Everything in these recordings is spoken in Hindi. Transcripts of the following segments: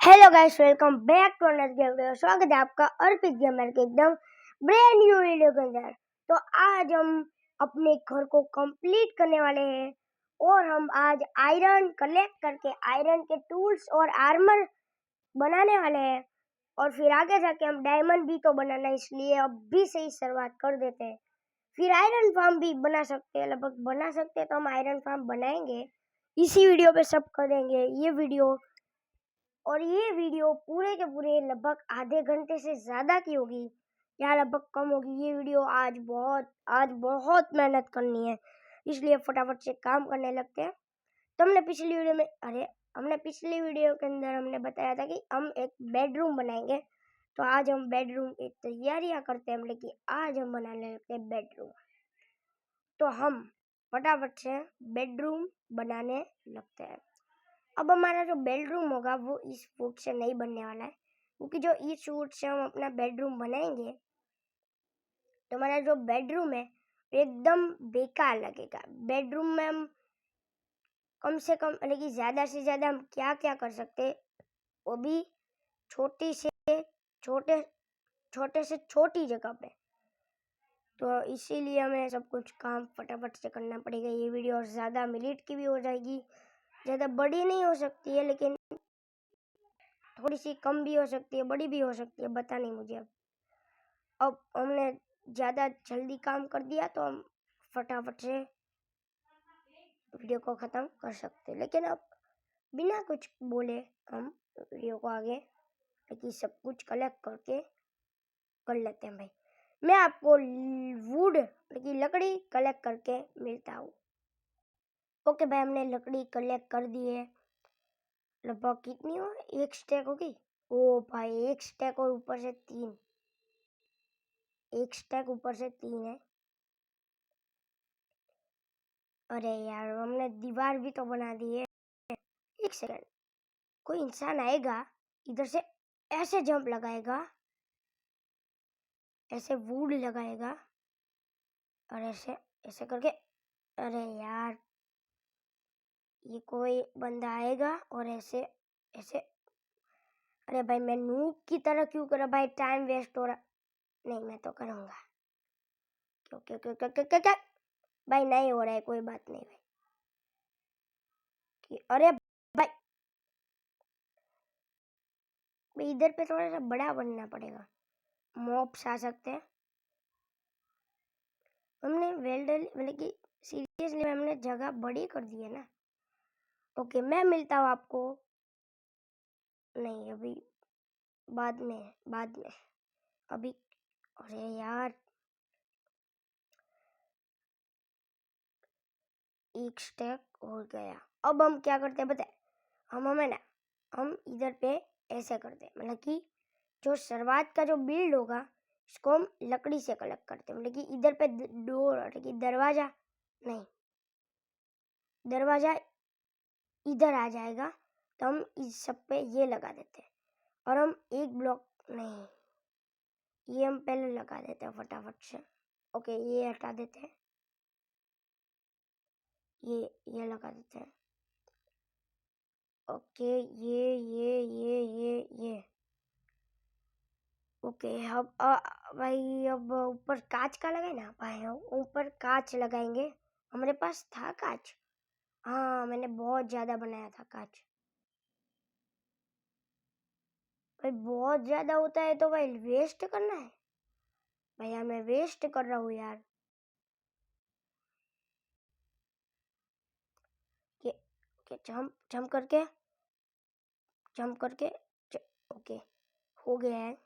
Hello guys, welcome back to another video. स्वागत है आपका अर्पित गेमर के एकदम ब्रांड न्यू वीडियो के अंदर। तो आज हम अपने घर को कंप्लीट करने वाले हैं और हम आज आयरन कलेक्ट करके आयरन के टूल्स और आर्मर बनाने वाले हैं और फिर आगे जाके हम डायमंड भी तो बनाना है, इसलिए अभी से ही शुरुआत कर देते हैं। फिर आयरन फार्म भी बना सकते हैं, लगभग बना सकते हैं, तो हम आयरन फार्म बनाएंगे इसी वीडियो पे, सब करेंगे ये वीडियो पूरे के पूरे लगभग आधे घंटे से ज़्यादा की होगी या लगभग कम होगी। ये वीडियो आज बहुत मेहनत करनी है, इसलिए फटाफट से काम करने लगते हैं। तो हमने पिछली वीडियो के अंदर हमने बताया था कि हम एक बेडरूम बनाएंगे, तो आज हम बेडरूम की तैयारियां करते हैं। लेकिन आज हम बनाने लगते हैं बेडरूम, तो हम फटाफट से बेडरूम बनाने लगते हैं। अब हमारा जो बेडरूम होगा वो इस वुड से नहीं बनने वाला है, क्योंकि जो इस वुड से हम अपना बेडरूम बनाएंगे तो हमारा जो बेडरूम है एकदम बेकार लगेगा। बेडरूम में हम कम से कम लेकिन ज़्यादा से ज़्यादा हम क्या क्या कर सकते हैं, वो भी छोटे से छोटी जगह पे। तो इसीलिए हमें सब कुछ काम फटाफट से करना पड़ेगा। ये वीडियो ज़्यादा मिनट की भी हो जाएगी, ज़्यादा बड़ी नहीं हो सकती है, लेकिन थोड़ी सी कम भी हो सकती है, बड़ी भी हो सकती है, पता नहीं मुझे। अब हमने ज़्यादा जल्दी काम कर दिया तो हम फटाफट से वीडियो को ख़त्म कर सकते हैं, लेकिन अब बिना कुछ बोले हम वीडियो को आगे लेकिन सब कुछ कलेक्ट करके कर लेते हैं। भाई मैं आपको वुड लेकिन लकड़ी कलेक्ट करके मिलता हूँ। ओके भाई, हमने लकड़ी कलेक्ट कर दी है। लगभग कितनी हो, एक स्टैक होगी। ओ भाई, एक स्टैक और ऊपर से तीन, एक स्टैक ऊपर से तीन है। अरे यार, हमने दीवार भी तो बना दी है। एक सेकंड, कोई इंसान आएगा इधर से, ऐसे जंप लगाएगा, ऐसे वुड लगाएगा और ऐसे ऐसे करके। अरे यार, ये कोई बंदा आएगा और ऐसे ऐसे। अरे भाई, मैं नूब की तरह क्यों कर रहा भाई, टाइम वेस्ट हो रहा। नहीं, मैं तो करूँगा। क्यों क्यों क्यों क्यों क्यों क्यों भाई, नहीं हो रहा है, कोई बात नहीं भाई। अरे भाई, इधर पे थोड़ा सा बड़ा बनना पड़ेगा, मॉब्स आ सकते हैं। हमने मतलब कि सीरियसली हमने जगह बड़ी कर दी है ना। ओके, मैं मिलता हूँ आपको। नहीं, अभी बाद में अभी। अरे यार, एक स्टेप हो गया। अब हम क्या करते हैं बताए, हम इधर पे ऐसे करते हैं, मतलब कि जो शुरुआत का जो बिल्ड होगा इसको हम लकड़ी से कलेक्ट करते हैं। मतलब कि इधर पे डोर, दरवाजा नहीं, दरवाजा इधर आ जाएगा, तो हम इस सब पे ये लगा देते हैं। और हम एक ब्लॉक नहीं, ये हम पहले लगा देते हैं फटाफट से। ओके, ये हटा देते हैं, ये लगा देते हैं। ओके, ये ओके। अब भाई, अब ऊपर कांच का लगाए ना भाई, हम ऊपर कांच लगाएंगे। हमारे पास था कांच, हाँ, मैंने बहुत ज़्यादा बनाया था कांच। भाई बहुत ज़्यादा होता है तो भाई वेस्ट करना है भैया, मैं वेस्ट कर रहा हूँ यार। के जंप करके ओके, हो गया है।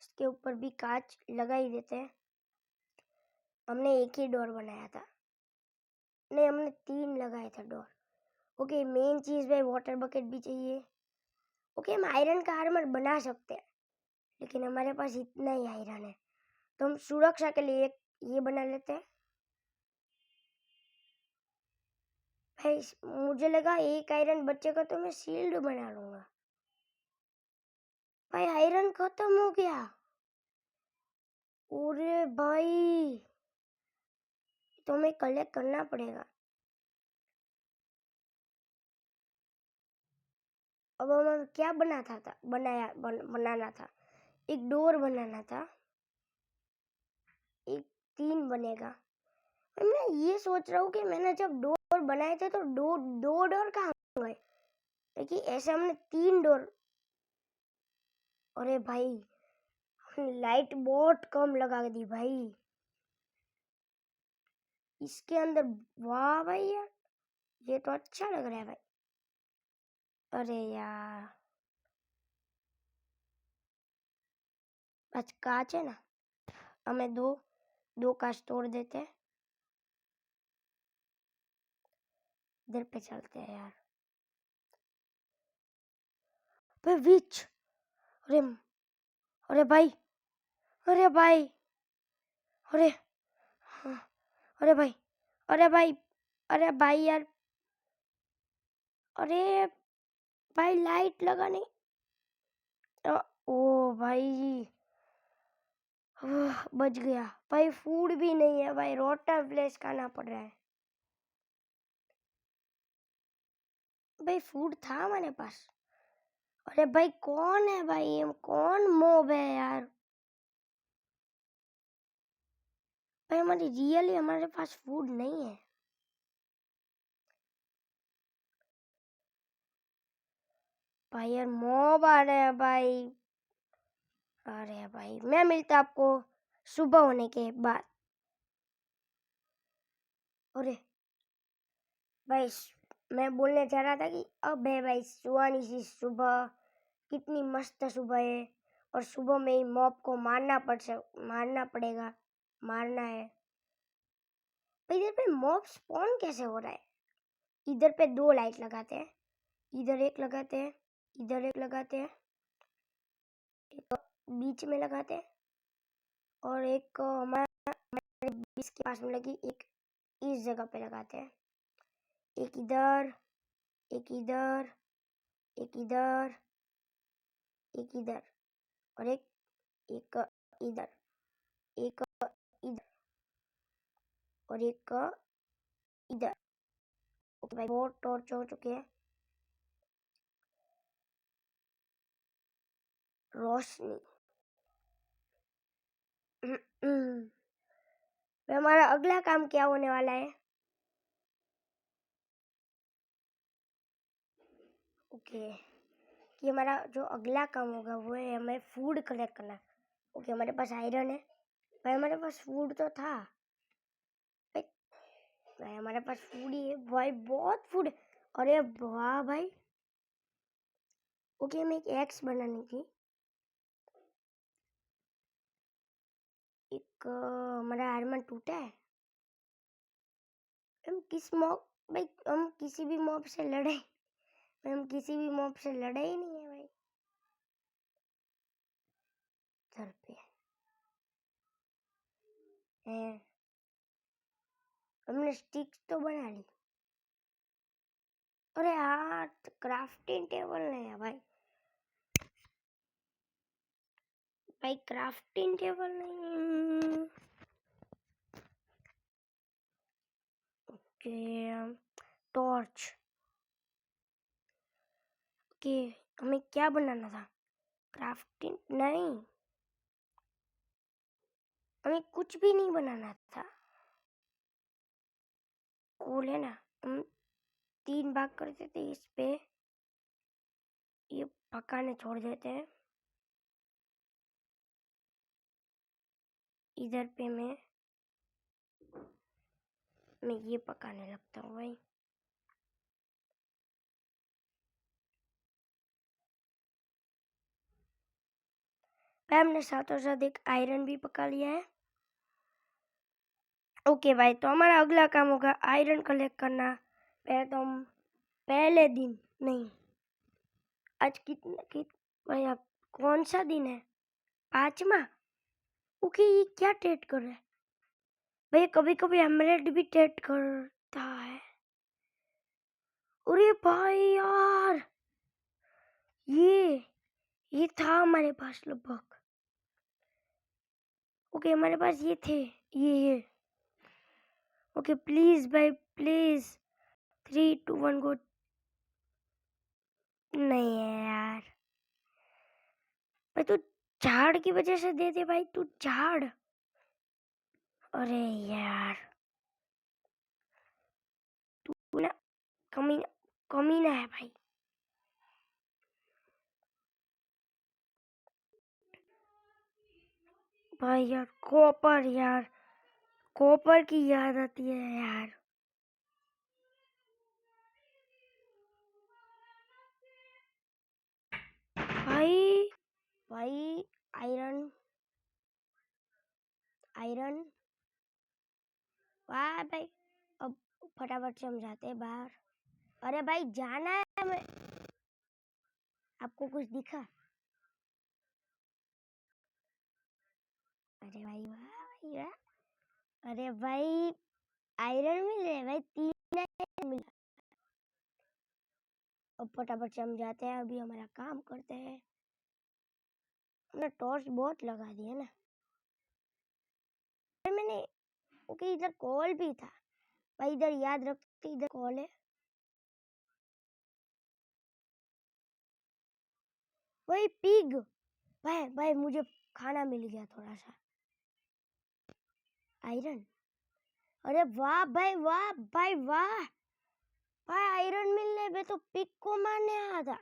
इसके ऊपर भी कांच लगा ही देते हैं। हमने एक ही डोर बनाया था, नहीं, हमने 3 लगाए थे डोर। ओके, मेन चीज़ भाई वाटर बकेट भी चाहिए। ओके, हम आयरन का आर्मर बना सकते हैं, लेकिन हमारे पास इतना ही आयरन है, तो हम सुरक्षा के लिए एक ये बना लेते हैं। भाई मुझे लगा एक आयरन बचेगा तो मैं शील्ड बना लूँगा। भाई आयरन खत्म हो गया। अरे भाई, तो हमें कलेक्ट करना पड़ेगा। अब हमें क्या बनाना था। एक डोर बनाना था, एक 3 बनेगा। मैं ये सोच रहा हूँ कि मैंने जब डोर बनाए थे तो दो डोर कहाँ गए, क्योंकि ऐसे हमने 3 डोर। अरे भाई लाइट बहुत कम लगा दी भाई इसके अंदर। वाह भाई यार, ये तो अच्छा लग रहा है भाई। अरे यार आज कांच है ना, हमें दो कांच तोड़ देते हैं। इधर पे चलते हैं यार। भाई विच, अरे अरे भाई, अरे भाई, अरे हाँ, अरे भाई, अरे भाई, अरे भाई यार, अरे भाई लाइट लगा नहीं। ओ भाई बच गया भाई। फूड भी नहीं है भाई, रोटन फ्लेश खाना पड़ रहा है भाई। फूड था हमारे पास। अरे भाई कौन है भाई, ये कौन मोब है यार। भाई हमारी रियली हमारे पास फूड नहीं है भाई यार। मोब आ रहे हैं भाई। अरे भाई मैं मिलता आपको सुबह होने के बाद। अरे भाई मैं बोलने चाह रहा था कि अब है भाई सुहानी सी सुबह, कितनी मस्त सुबह है। और सुबह में ही मॉब को मारना पड़ेगा, मारना है भाई। इधर पे मॉब स्पॉन कैसे हो रहा है। इधर पे 2 लाइट लगाते हैं, इधर एक लगाते हैं, इधर एक लगाते हैं, एक बीच में लगाते हैं, और एक हमारे बीच के पास में लगी, एक इस जगह पे लगाते हैं। एक इधर, एक इधर, एक इधर, एक इधर, और एक एक इधर, एक इधर, और एक इधर। ओके भाई बहुत टॉर्च हो चुके हैं। रोशनी तो हमारा अगला काम क्या होने वाला है। ओके कि हमारा जो अगला काम होगा वो है हमें फूड कलेक्ट करना। ओके हमारे पास आयरन है भाई, हमारे पास फूड तो था भाई। भाई हमारे पास फूड ही है भाई, बहुत फूड। अरे वाह भाई। ओके हमें एक एक्स बनानी थी। एक हमारा आर्मर टूटा है। हम किस मॉब भाई, हम किसी भी मॉब से लड़े, हम किसी भी मॉब से लड़े ही नहीं है भाई। सर पे है, हमने स्टिक्स तो बना ली। अरे यार क्राफ्टिंग टेबल नहीं है भाई, भाई क्राफ्टिंग टेबल नहीं। Okay torch. ओके हमें क्या बनाना था, क्राफ्टिंग नहीं, हमें कुछ भी नहीं बनाना था। कोल है ना, हम 3 भाग कर देते इस पे, ये पकाने छोड़ देते हैं। इधर पे मैं ये पकाने लगता हूँ भाई। भाई हमने साथों साथ एक आयरन भी पका लिया है। ओके भाई तो हमारा अगला काम होगा आयरन कलेक्ट करना। पहले तो हम पहले दिन नहीं, आज भाई अब कौन सा दिन है, 5वां। ओके ये क्या ट्रेड कर रहा है भाई, कभी कभी एमरेल्ड भी ट्रेड करता है। अरे भाई यार ये था हमारे पास लगभग। ओके हमारे पास ये थे, ये ओके प्लीज भाई प्लीज, 3 2 1 गो। नहीं है यार भाई, तू झाड़ की वजह से दे दे भाई, तू झाड़। अरे यार तू ना कमीना, कमीना है भाई। भाई यार कॉपर, यार कॉपर की याद आती है यार। भाई भाई आयरन, आयरन। वाह भाई, अब फटाफट से हम जाते हैं बाहर। अरे भाई जाना है हमें। आपको कुछ दिखा? अरे भाई वाह भाई वाह। अरे भाई आयरन मिल रहे भाई, 3 आयरन मिला। अब फटाफट से हम जाते हैं, अभी हमारा काम करते हैं। हमने टॉर्च बहुत लगा दी है ना। मैंने ओके, इधर कॉल भी था भाई, इधर याद रखते, इधर कॉल है। वही पिग। भाई भाई मुझे खाना मिल गया थोड़ा सा आयरन। अरे वाह भाई वाह भाई वाह। भाई आयरन मिलने पे तो पिग को मारने आया था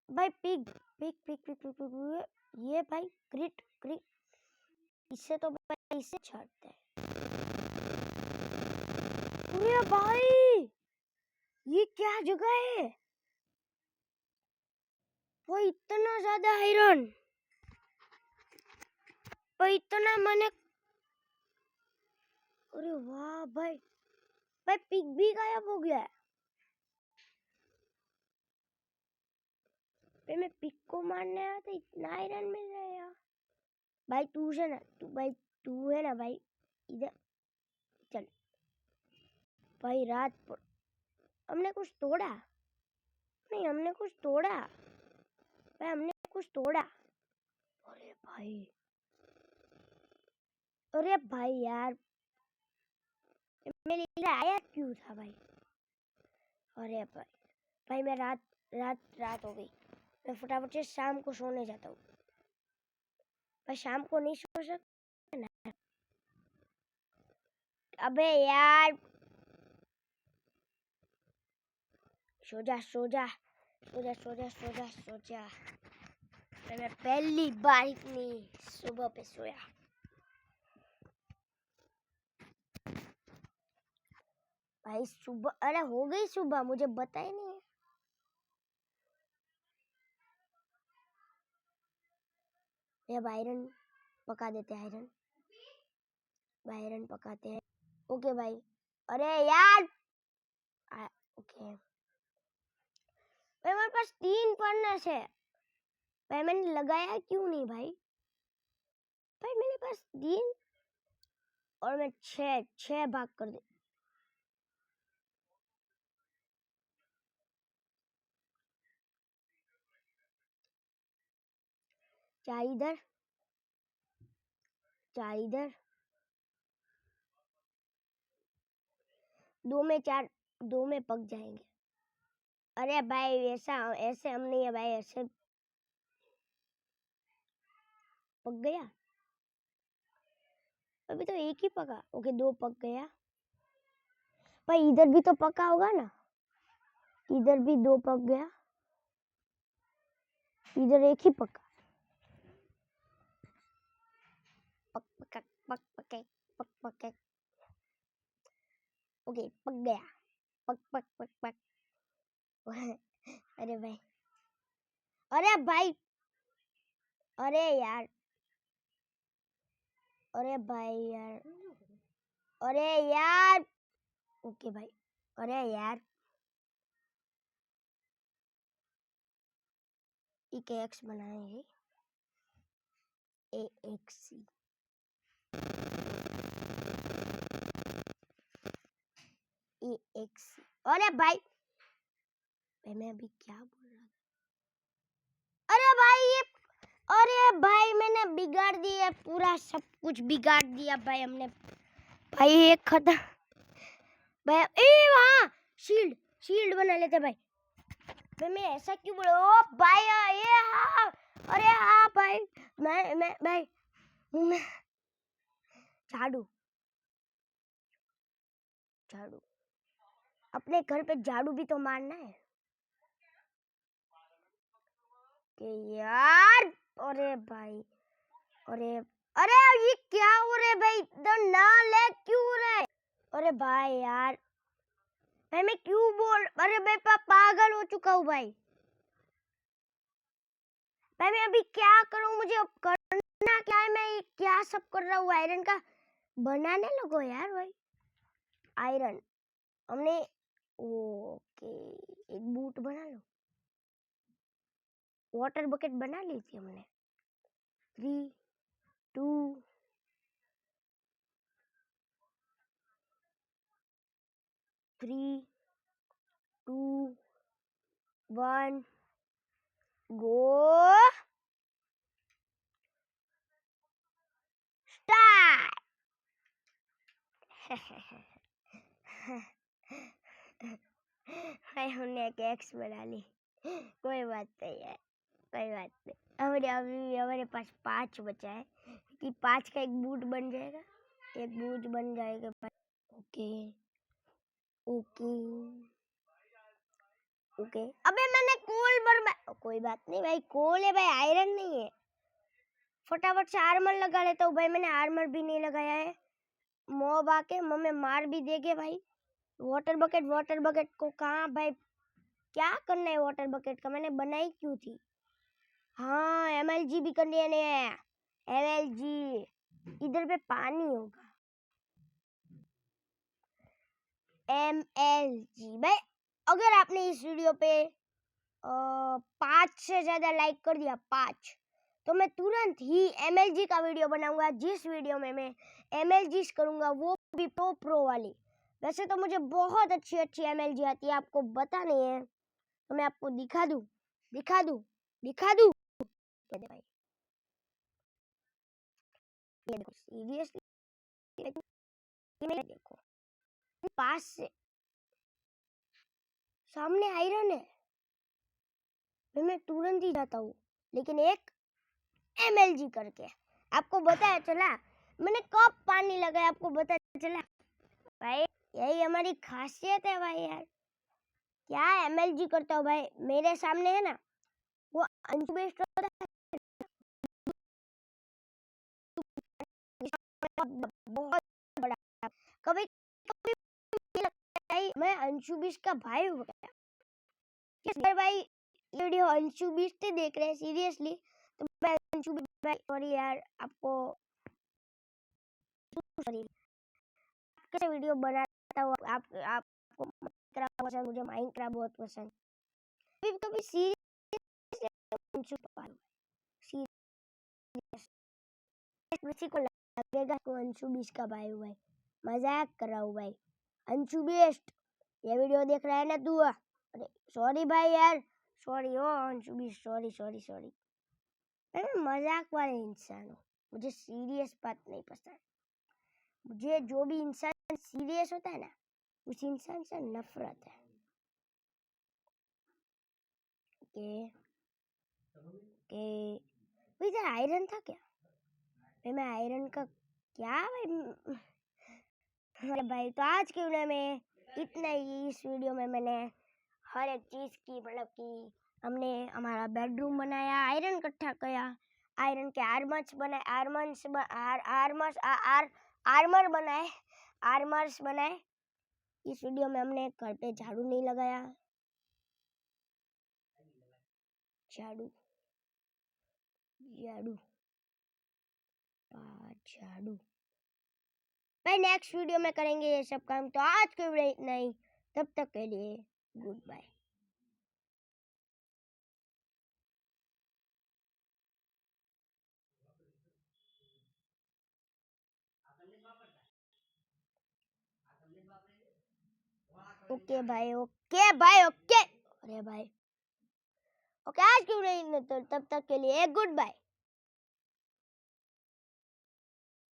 भाई। Pig pig pig pig pig, pig, ये भाई क्रिट क्रिट। इससे तो भाई इससे छाड़ते हैं। अरे भाई ये क्या जगह है? वो इतना ज्यादा आयरन, वो इतना मैंने। अरे वाह भाई, भाई पिग भी गायब हो गया है। मैं पिग को मारने आया था, इतना आयरन मिल रहा है यार। भाई तू से ना, तू भाई तू है ना भाई, इधर चल। भाई रात पर हमने कुछ तोड़ा नहीं, हमने कुछ तोड़ा भाई, हमने कुछ तोड़ा। अरे भाई, अरे भाई यार मेरे लिए आया क्यों था भाई? अरे भाई, भाई मैं रात रात रात हो गई, मैं फटाफट से शाम को सोने जाता हूँ। भाई शाम को नहीं सो सकता ना। अबे यार सो जा सो जा सो जा सो जा सो जा सो जा। मैं पहली बार इतनी सुबह पे सोया। भाई सुबह, अरे हो गई सुबह, मुझे पता ही नहीं है। ये आयरन पका देते हैं, आयरन आयरन पकाते हैं। ओके भाई। अरे यार ओके भाई, मेरे पास 3 फर्नेस है भाई, मैंने लगाया क्यों नहीं भाई? भाई मेरे पास 3 और मैं 6 भाग कर दे। चार इधर, चार इधर, 2 में 4, 2 में पक जाएंगे। अरे भाई ऐसा ऐसे हम नहीं है भाई, ऐसे पक गया। अभी तो एक ही पका। ओके 2 पक गया भाई, इधर भी तो पका होगा ना। इधर भी 2 पक गया, इधर एक ही पका। पक पक पक पक पक पक। ओके पक गया, पक पक पक पक। अरे भाई, अरे भाई, अरे यार, अरे भाई यार, अरे यार। ओके भाई, अरे यार एक एक्स बनाएंगे, AXC, AXC। अरे भाई, मैं अभी क्या बोल रहा था? अरे भाई ये, अरे भाई मैंने बिगाड़ दिया पूरा, सब कुछ बिगाड़ दिया भाई हमने। भाई एक खत्म भाई। ए वहाँ शील्ड, शील्ड बना लेते भाई। मैं ऐसा क्यों बोल, ओ भाई ये हाँ, अरे हाँ भाई, मैं भाई मैं झाड़ू झाड़ू अपने घर पे झाड़ू भी तो मारना है कि यार। अरे भाई, अरे अरे ये क्या हो रहा है भाई, इधर ना ले क्यों हो रहा है? अरे भाई यार, भाई मैं क्यों बोल, अरे भाई पागल हो चुका हूँ भाई। भाई मैं अभी क्या करूँ, मुझे अब करना क्या है, मैं क्या सब कर रहा हूँ, आयरन का बनाने लगो यार भाई। आयरन हमने, ओके एक बूट बना लो, वाटर बकेट बना ली थी हमने। 3 2 3 2 1 गो स्टार्ट। भाई हमने एक एक्स बना ली, कोई बात नहीं है, कोई बात नहीं। अभी हमारे पास 5 बचा है कि 5 का एक बूट बन जाएगा, एक बूट बन जाएगा भाई। ओके ओके ओके, अबे मैंने कोल बर्बाद, कोई बात नहीं भाई, कोल है भाई, आयरन नहीं है। फटाफट से आर्मर लगा लेता हूँ भाई, मैंने आर्मर भी नहीं लगाया है, मॉब आके हमें मार भी देंगे भाई। वाटर बकेट को कहाँ भाई, क्या करना है वाटर बकेट का, मैंने बनाई क्यों थी? हाँ एमएलजी भी करने है, एमएलजी इधर पे पानी होगा, एमएलजी भाई। अगर आपने इस वीडियो पे 5 से ज्यादा लाइक कर दिया, 5, तो मैं तुरंत ही एमएलजी का वीडियो बनाऊंगा, जिस वीडियो में मैं एमएलजी करूंगा वो भी प्रो वाली। वैसे तो मुझे बहुत अच्छी अच्छी एमएलजी आती है, आपको पता नहीं है, तो मैं आपको दिखा दूं भाई। ये देखो सीरियसली, देखो पास से सामने आयरन है, मैं तुरंत ही जाता हूँ, लेकिन एक एमएलजी करके आपको बताया चला, मैंने कब पानी लगाया आपको पता चला भाई, यही हमारी खासियत है भाई यार। क्या एमएलजी करता हूँ भाई, मेरे सामने है ना वो अंशु बेस्ट होता है, बहुत बड़ा, कभी कभी लगता है मैं अंशु बेस्ट का भाई हो गया। अगर भाई ये वीडियो अंशु बेस्ट देख रहे हैं सीरियसली, तो मैं अंशु बेस्ट भाई, सॉरी यार आपको, सॉरी कैसे वीडियो बनाता हूँ, आपको माइनक्राफ्ट पसंद, मुझे माइनक्राफ्ट बहुत पसंद, कभी कभी सीरियसली अंशु पाल, सीरियस किसी को लगेगा तो अंशु बीस का भाई हुआ है, मजाक कर रहा हूँ भाई। अंशु बेस्ट ये वीडियो देख रहा है ना तू, अरे सॉरी भाई यार, सॉरी ओ अंशु बीस, सॉरी सॉरी सॉरी, मैं मजाक वाले इंसान हूँ, मुझे सीरियस बात नहीं पसंद, मुझे जो भी इंसान सीरियस होता है ना उस इंसान से नफरत है। ओके ओके, इधर आयरन था क्या भाई, मैं आयरन का क्या भाई, अरे भाई तो आज के वीडियो में इतना ही। इस वीडियो में मैंने हर एक चीज़ की, मतलब कि हमने हमारा बेडरूम बनाया, आयरन इकट्ठा किया, आयरन के आर्मर्स बनाए, आर्मर बनाए, आर्मर्स बनाए। इस वीडियो में हमने घर पे झाड़ू नहीं लगाया, झाड़ू झाड़ू झाड़ू भाई, नेक्स्ट वीडियो में करेंगे ये सब काम। तो आज के वीडियो इतना ही, तब तक के लिए गुड बाय। ओके भाई, ओके भाई, ओके, अरे भाई ओके, आज की वीडियो इतना, तो तब तक के लिए गुड बाय।